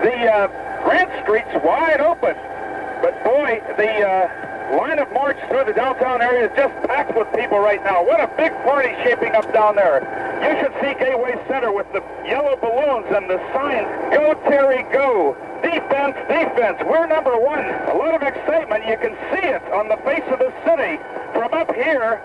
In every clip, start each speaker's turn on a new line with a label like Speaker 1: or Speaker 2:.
Speaker 1: The Grant Street's wide open, but boy, the line of march through the downtown area is just packed with people right now. What a big party shaping up down there. You should see Gateway Center with the yellow balloons and the signs, "Go Terry, go! Defense, defense! We're number one!" A lot of excitement. You can see it on the face of the city from up here.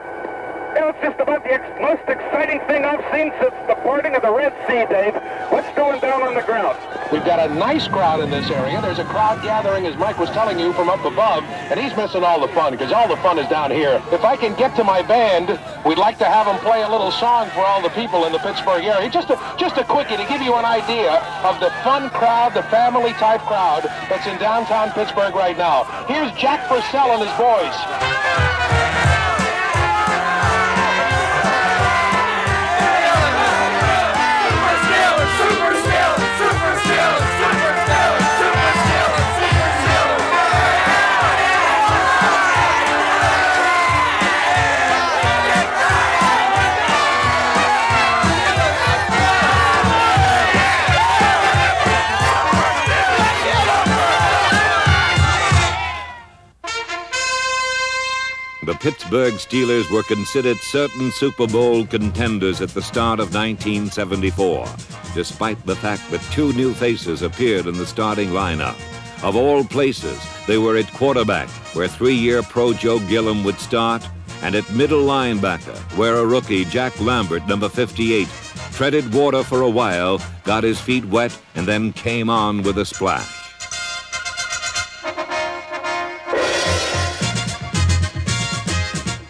Speaker 1: It's just about the most exciting thing I've seen since the parting of the Red Sea, Dave. What's going down on the ground?
Speaker 2: We've got a nice crowd in this area. There's a crowd gathering, as Mike was telling you, from up above, and he's missing all the fun, because all the fun is down here. If I can get to my band, we'd like to have them play a little song for all the people in the Pittsburgh area. Just a quickie to give you an idea of the fun crowd, the family-type crowd that's in downtown Pittsburgh right now. Here's Jack Purcell and his boys.
Speaker 3: The Pittsburgh Steelers were considered certain Super Bowl contenders at the start of 1974, despite the fact that two new faces appeared in the starting lineup. Of all places, they were at quarterback, where three-year pro Joe Gilliam would start, and at middle linebacker, where a rookie, Jack Lambert, number 58, treaded water for a while, got his feet wet, and then came on with a splash.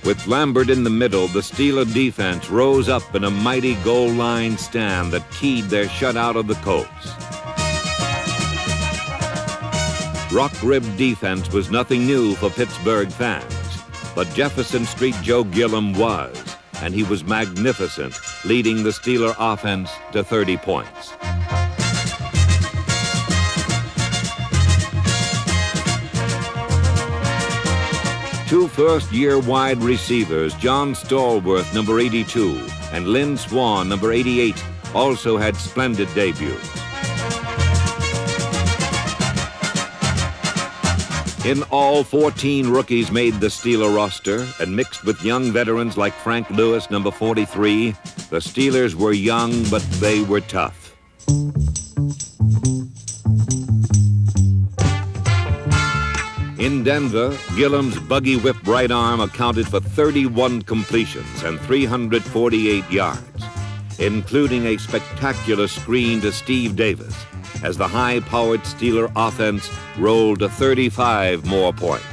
Speaker 3: With Lambert in the middle, the Steeler defense rose up in a mighty goal line stand that keyed their shutout of the Colts. Rock-ribbed defense was nothing new for Pittsburgh fans, but Jefferson Street Joe Gilliam was, and he was magnificent, leading the Steeler offense to 30 points. Two first-year wide receivers, John Stallworth, number 82, and Lynn Swann, number 88, also had splendid debuts. In all, 14 rookies made the Steeler roster, and mixed with young veterans like Frank Lewis, number 43, the Steelers were young, but they were tough. In Denver, Gilliam's buggy whip right arm accounted for 31 completions and 348 yards, including a spectacular screen to Steve Davis, as the high-powered Steeler offense rolled to 35 more points.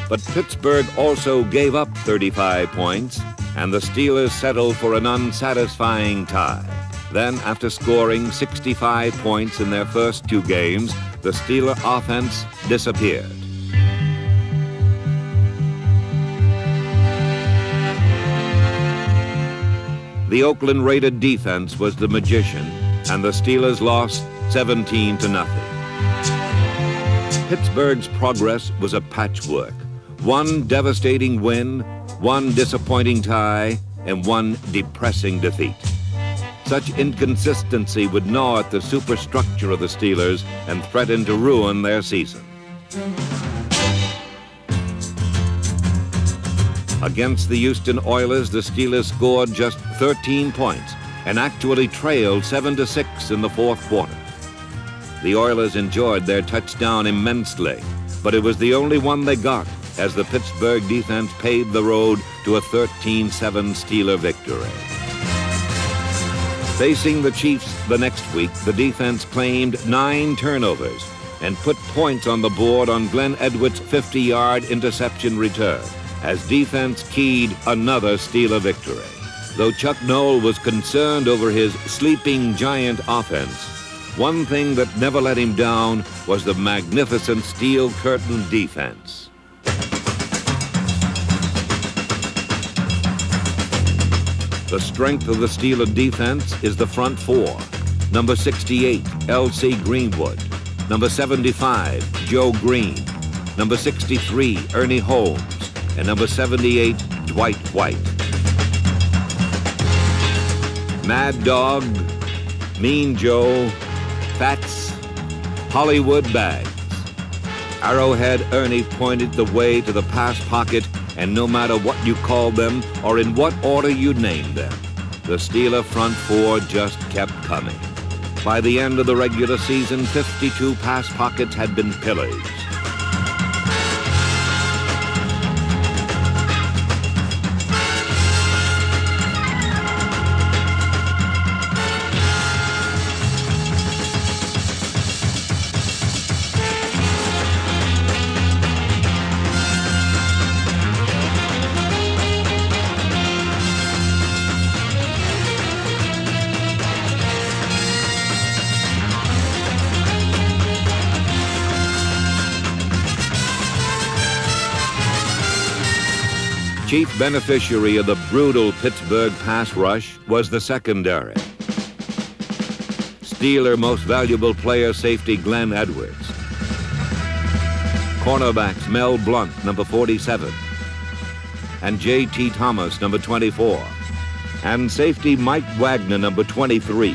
Speaker 3: But Pittsburgh also gave up 35 points, and the Steelers settled for an unsatisfying tie. Then, after scoring 65 points in their first two games, the Steeler offense disappeared. The Oakland Raider defense was the magician, and the Steelers lost 17-0. Pittsburgh's progress was a patchwork. One devastating win, one disappointing tie, and one depressing defeat. Such inconsistency would gnaw at the superstructure of the Steelers and threaten to ruin their season. Against the Houston Oilers, the Steelers scored just 13 points and actually trailed 7-6 in the fourth quarter. The Oilers enjoyed their touchdown immensely, but it was the only one they got, as the Pittsburgh defense paved the road to a 13-7 Steeler victory. Facing the Chiefs the next week, the defense claimed 9 turnovers and put points on the board on Glenn Edwards' 50-yard interception return, as defense keyed another Steeler victory. Though Chuck Noll was concerned over his sleeping giant offense, one thing that never let him down was the magnificent steel curtain defense. The strength of the Steeler defense is the front four. Number 68, L.C. Greenwood. Number 75, Joe Green. Number 63, Ernie Holmes. and number 78, Dwight White. Mad Dog, Mean Joe, Fats, Hollywood Bags. Arrowhead Ernie pointed the way to the pass pocket, and no matter what you called them or in what order you named them, the Steeler front four just kept coming. By the end of the regular season, 52 pass pockets had been pillaged. Chief beneficiary of the brutal Pittsburgh pass rush was the secondary. Steeler most valuable player safety Glenn Edwards. Cornerbacks Mel Blunt, number 47. And J.T. Thomas, number 24. And safety Mike Wagner, number 23.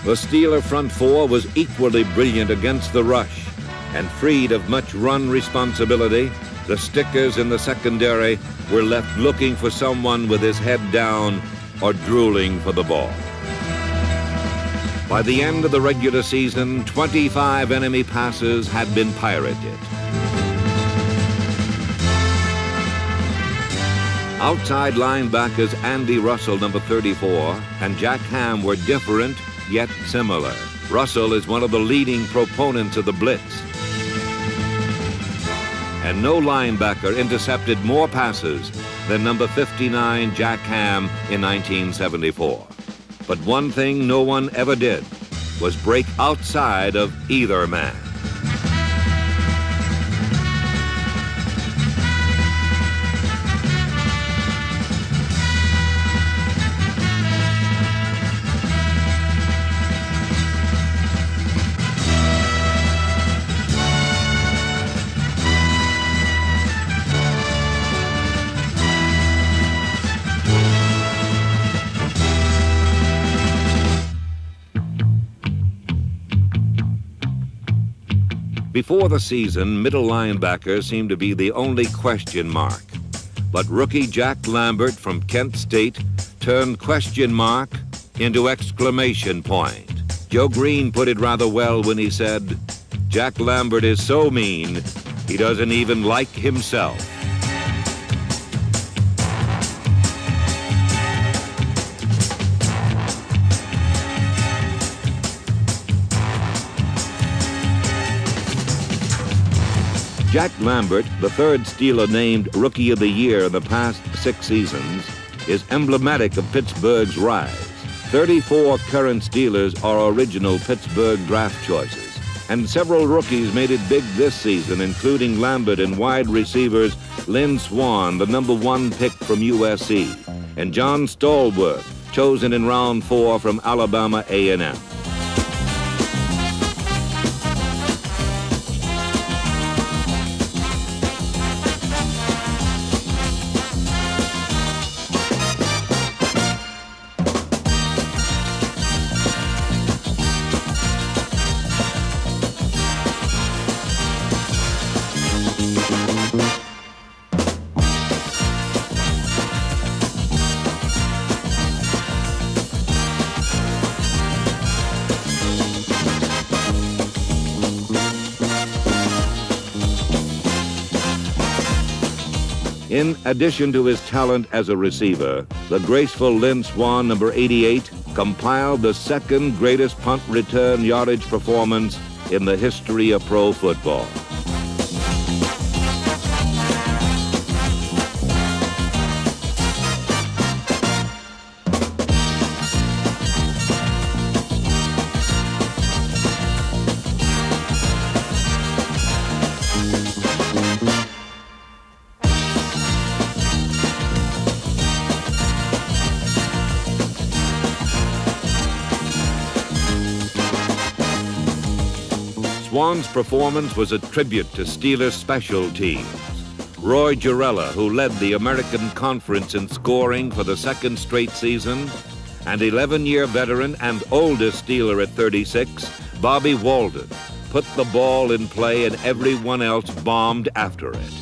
Speaker 3: The Steeler front four was equally brilliant against the rush, and freed of much run responsibility, the stickers in the secondary were left looking for someone with his head down or drooling for the ball. By the end of the regular season, 25 enemy passes had been pirated. Outside linebackers Andy Russell, number 34, and Jack Ham were different, yet similar. Russell is one of the leading proponents of the blitz. And no linebacker intercepted more passes than number 59 Jack Ham in 1974. But one thing no one ever did was break outside of either man. Before the season, middle linebacker seemed to be the only question mark. But rookie Jack Lambert from Kent State turned question mark into exclamation point. Joe Green put it rather well when he said, "Jack Lambert is so mean, he doesn't even like himself." Jack Lambert, the third Steeler named Rookie of the Year in the past 6 seasons, is emblematic of Pittsburgh's rise. 34 current Steelers are original Pittsburgh draft choices, and several rookies made it big this season, including Lambert and wide receivers Lynn Swann, the number 1 pick from USC, and John Stallworth, chosen in round 4 from Alabama A&M. In addition to his talent as a receiver, the graceful Lynn Swann, number 88, compiled the second greatest punt return yardage performance in the history of pro football. Swann's performance was a tribute to Steelers' special teams. Roy Gerela, who led the American Conference in scoring for the second straight season, and 11-year veteran and oldest Steeler at 36, Bobby Walden, put the ball in play and everyone else bombed after it.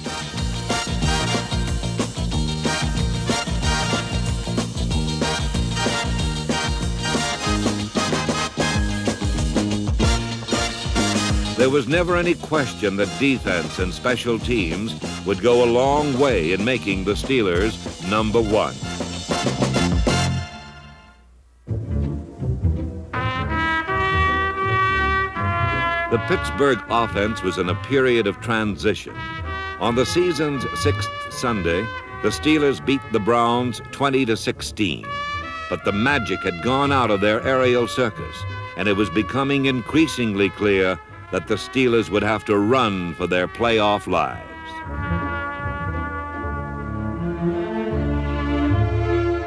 Speaker 3: There was never any question that defense and special teams would go a long way in making the Steelers number one. The Pittsburgh offense was in a period of transition. On the season's 6th Sunday, the Steelers beat the Browns 20-16. But the magic had gone out of their aerial circus, and it was becoming increasingly clear that the Steelers would have to run for their playoff lives.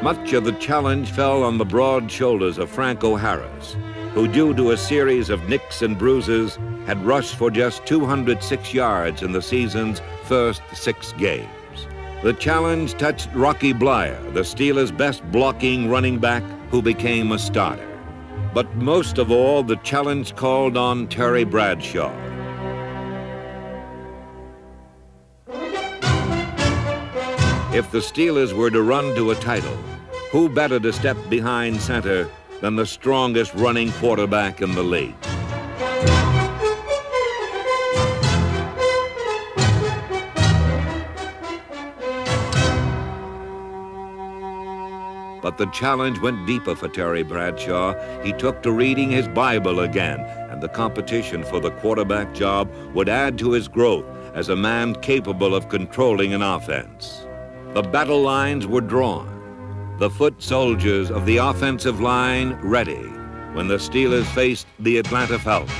Speaker 3: Much of the challenge fell on the broad shoulders of Franco Harris, who, due to a series of nicks and bruises, had rushed for just 206 yards in the season's first 6 games. The challenge touched Rocky Bleier, the Steelers' best blocking running back, who became a starter. But most of all, the challenge called on Terry Bradshaw. If the Steelers were to run to a title, who better to step behind center than the strongest running quarterback in the league? But the challenge went deeper for Terry Bradshaw. He took to reading his Bible again, and the competition for the quarterback job would add to his growth as a man capable of controlling an offense. The battle lines were drawn, the foot soldiers of the offensive line ready when the Steelers faced the Atlanta Falcons.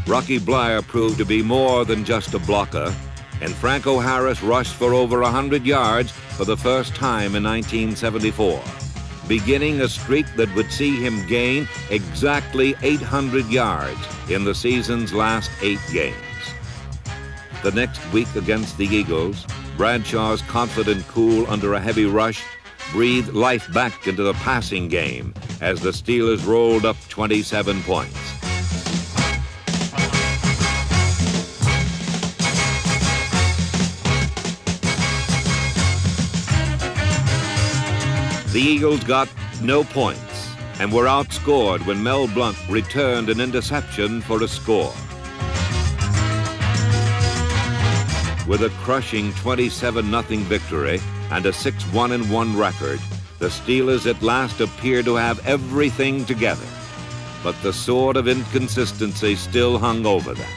Speaker 3: Rocky Bleier proved to be more than just a blocker, and Franco Harris rushed for over 100 yards for the first time in 1974, beginning a streak that would see him gain exactly 800 yards in the season's last 8 games. The next week against the Eagles, Bradshaw's confident cool under a heavy rush breathed life back into the passing game as the Steelers rolled up 27 points. The Eagles got no points and were outscored when Mel Blount returned an interception for a score. With a crushing 27-0 victory and a 6-1-1 record, the Steelers at last appeared to have everything together. But the sword of inconsistency still hung over them.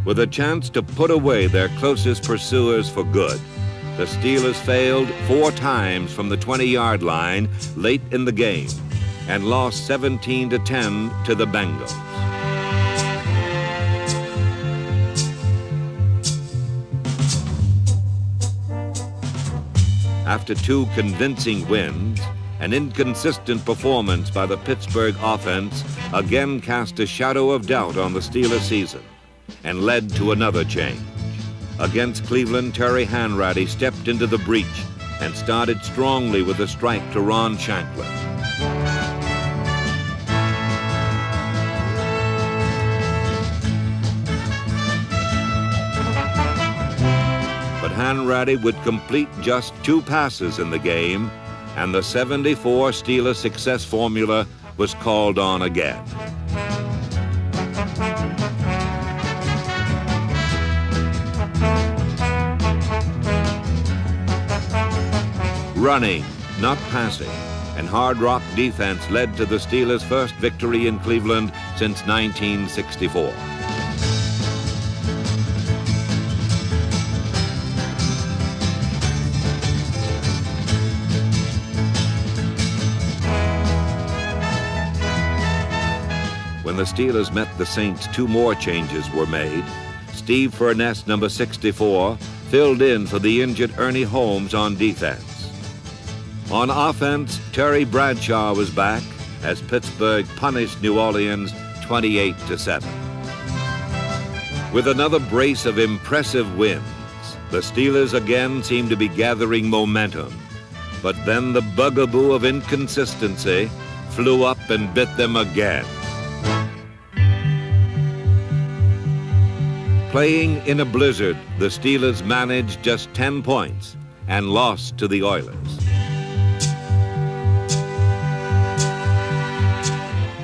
Speaker 3: With a chance to put away their closest pursuers for good, the Steelers failed 4 times from the 20-yard line late in the game and lost 17-10 to the Bengals. After 2 convincing wins, an inconsistent performance by the Pittsburgh offense again cast a shadow of doubt on the Steelers season and led to another change. Against Cleveland, Terry Hanratty stepped into the breach and started strongly with a strike to Ron Shanklin. But Hanratty would complete just 2 passes in the game, and the 74 Steelers success formula was called on again. Running, not passing, and hard rock defense led to the Steelers' first victory in Cleveland since 1964. When the Steelers met the Saints, 2 more changes were made. Steve Furness, number 64, filled in for the injured Ernie Holmes on defense. On offense, Terry Bradshaw was back as Pittsburgh punished New Orleans 28-7. With another brace of impressive wins, the Steelers again seemed to be gathering momentum. But then the bugaboo of inconsistency flew up and bit them again. Playing in a blizzard, the Steelers managed just 10 points and lost to the Oilers.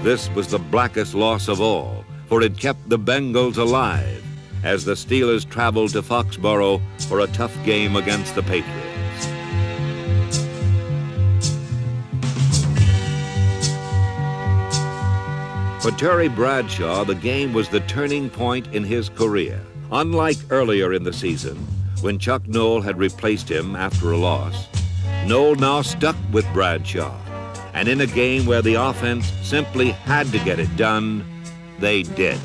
Speaker 3: This was the blackest loss of all, for it kept the Bengals alive as the Steelers traveled to Foxborough for a tough game against the Patriots. For Terry Bradshaw, the game was the turning point in his career. Unlike earlier in the season, when Chuck Noll had replaced him after a loss, Noll now stuck with Bradshaw. And in a game where the offense simply had to get it done, they did.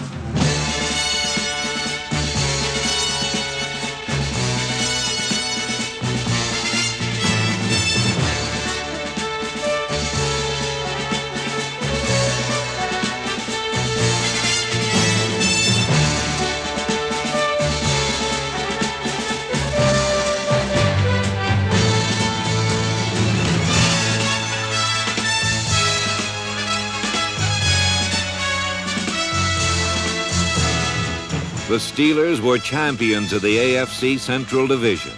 Speaker 3: The Steelers were champions of the AFC Central Division,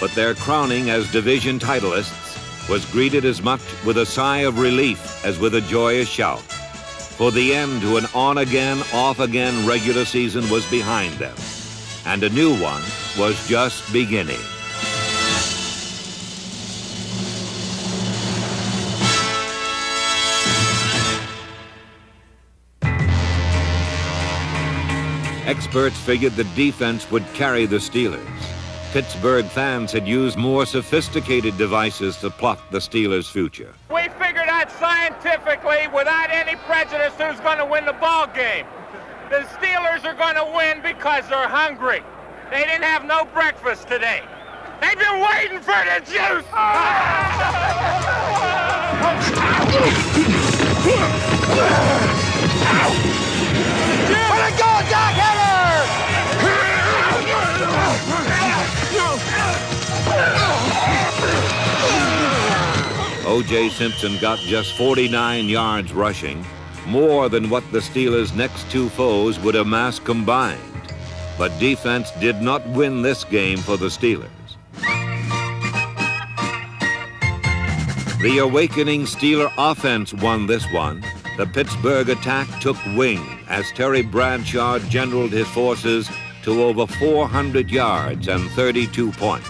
Speaker 3: but their crowning as division titleists was greeted as much with a sigh of relief as with a joyous shout. For the end to an on-again, off-again regular season was behind them, and a new one was just beginning. Experts figured the defense would carry the Steelers. Pittsburgh fans had used more sophisticated devices to plot the Steelers' future.
Speaker 4: We figured out scientifically, without any prejudice, who's going to win the ball game. The Steelers are going to win because they're hungry. They didn't have no breakfast today. They've been waiting for the juice. Let it go, Doc Heller!
Speaker 3: O.J. Simpson got just 49 yards rushing, more than what the Steelers' next two foes would amass combined. But defense did not win this game for the Steelers. The awakening Steeler offense won this one. The Pittsburgh attack took wing as Terry Bradshaw generaled his forces to over 400 yards and 32 points.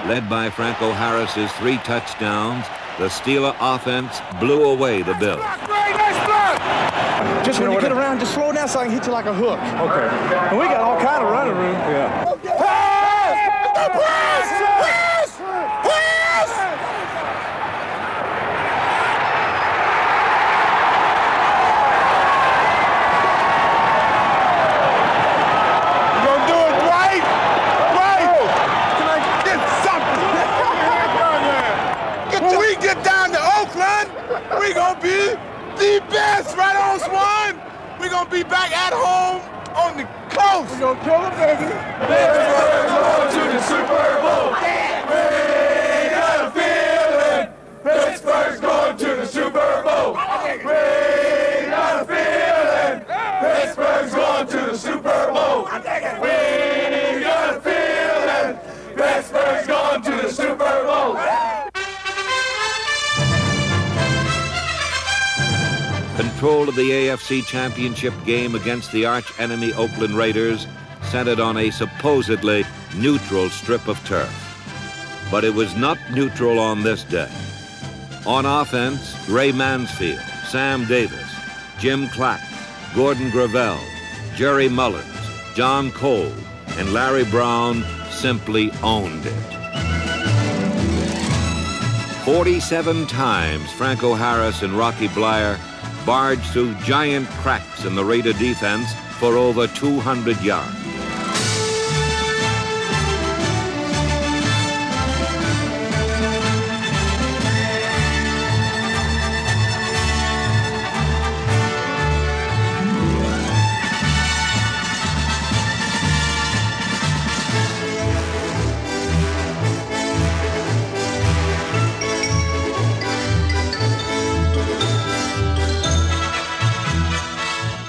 Speaker 3: Led by Franco Harris's 3 touchdowns, the Steeler offense blew away the Bills.
Speaker 5: Just when you get around, just slow down so I can hit you like a hook. Okay. And we got all kind of running room. Yeah. Pass! Pass! Pass! Pass! You gonna do it right? Right! Can I get something? When we get down to Oakland, we gonna be the best, right on, Swan? We're going to be back at home on the coast. We're going to kill them, baby. Pittsburgh's going to the Super Bowl. We got a feeling. Pittsburgh's going to
Speaker 3: control of the AFC Championship game against the arch-enemy Oakland Raiders centered on a supposedly neutral strip of turf. But it was not neutral on this day. On offense, Ray Mansfield, Sam Davis, Jim Clack, Gordon Gravel, Jerry Mullins, John Cole, and Larry Brown simply owned it. 47 times Franco Harris and Rocky Bleier barged through giant cracks in the Raider defense for over 200 yards.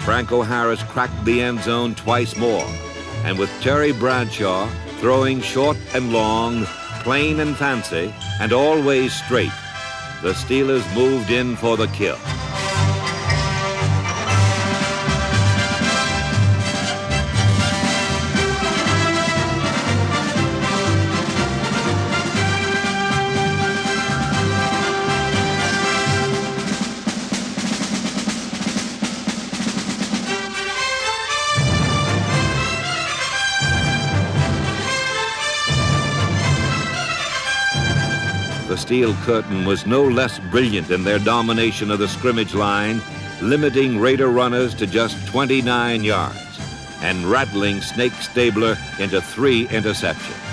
Speaker 3: Franco Harris cracked the end zone twice more, and with Terry Bradshaw throwing short and long, plain and fancy, and always straight, the Steelers moved in for the kill. The Steel Curtain was no less brilliant in their domination of the scrimmage line, limiting Raider runners to just 29 yards and rattling Snake Stabler into 3 interceptions.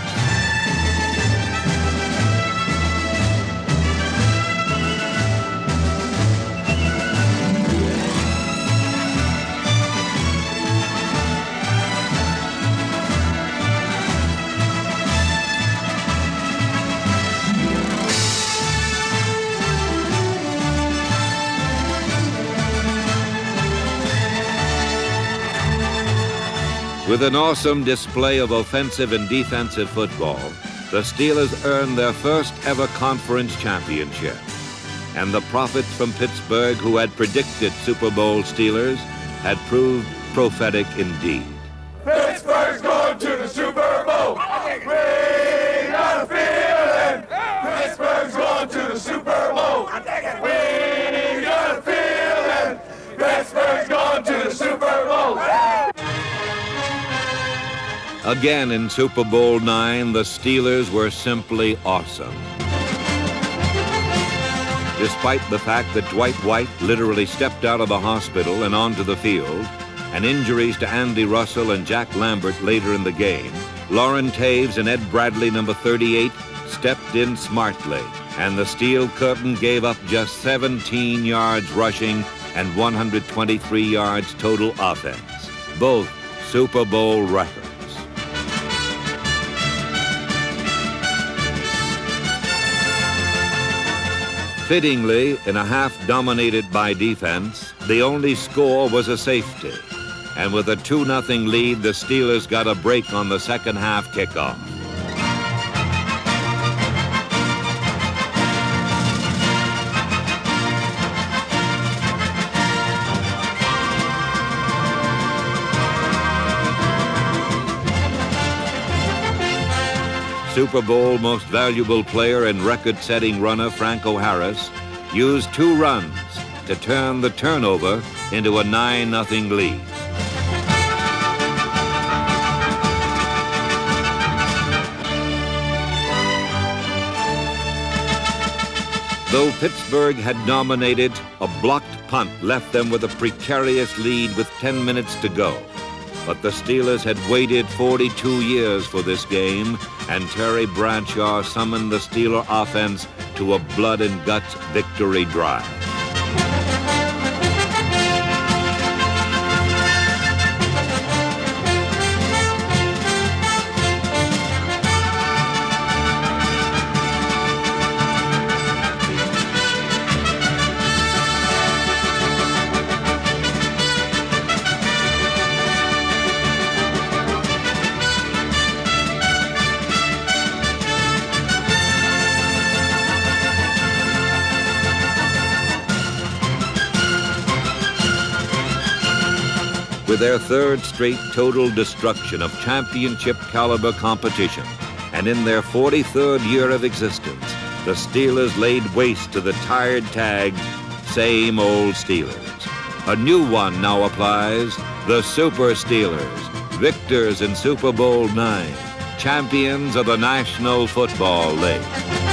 Speaker 3: With an awesome display of offensive and defensive football, the Steelers earned their first ever conference championship. And the prophets from Pittsburgh who had predicted Super Bowl Steelers had proved prophetic indeed.
Speaker 5: Pittsburgh's going to the Super Bowl. We got a feeling. Pittsburgh's going to the Super Bowl. We got a feeling. Pittsburgh's going to the Super Bowl.
Speaker 3: Again in Super Bowl IX, the Steelers were simply awesome. Despite the fact that Dwight White literally stepped out of the hospital and onto the field, and injuries to Andy Russell and Jack Lambert later in the game, Lauren Taves and Ed Bradley, number 38, stepped in smartly, and the Steel Curtain gave up just 17 yards rushing and 123 yards total offense, both Super Bowl records. Fittingly, in a half dominated by defense, the only score was a safety. And with a 2-0 lead, the Steelers got a break on the second half kickoff. Super Bowl most valuable player and record-setting runner Franco Harris used 2 runs to turn the turnover into a 9-0 lead. Though Pittsburgh had dominated, a blocked punt left them with a precarious lead with 10 minutes to go. But the Steelers had waited 42 years for this game, and Terry Bradshaw summoned the Steeler offense to a blood-and-guts victory drive. With their third straight total destruction of championship caliber competition, and in their 43rd year of existence, the Steelers laid waste to the tired tag, same old Steelers. A new one now applies, the Super Steelers, victors in Super Bowl IX, champions of the National Football League.